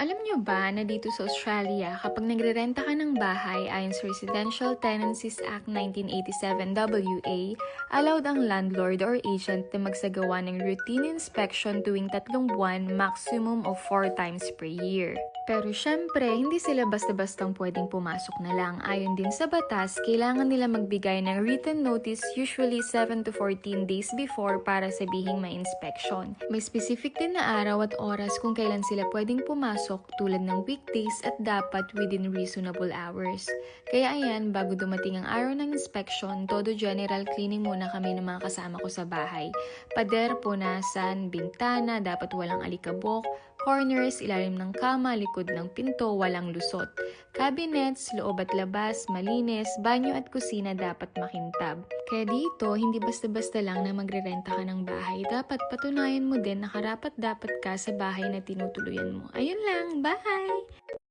Alam nyo ba na dito sa Australia, kapag nagrerenta ka ng bahay ayon sa Residential Tenancies Act 1987 WA, allowed ang landlord or agent na magsagawa ng routine inspection tuwing 3 buwan, maximum of 4 times per year. Pero syempre, hindi sila basta-bastang pwedeng pumasok na lang. Ayon din sa batas, kailangan nila magbigay ng written notice usually 7 to 14 days before para sabihing may inspection. May specific din na araw at oras kung kailan sila pwedeng pumasok tulad ng weekdays at dapat within reasonable hours. Kaya ayan, bago dumating ang araw ng inspection, todo general cleaning muna kami ng mga kasama ko sa bahay. Pader, punasan, bintana, dapat walang alikabok, corners, ilalim ng kama, likod ng pinto, walang lusot. Cabinets, loob at labas, malinis, banyo at kusina dapat makintab. Kaya dito, hindi basta-basta lang na magrerenta ka ng bahay. Dapat patunayan mo din na karapat-dapat ka sa bahay na tinutuluyan mo. Ayun lang, bye!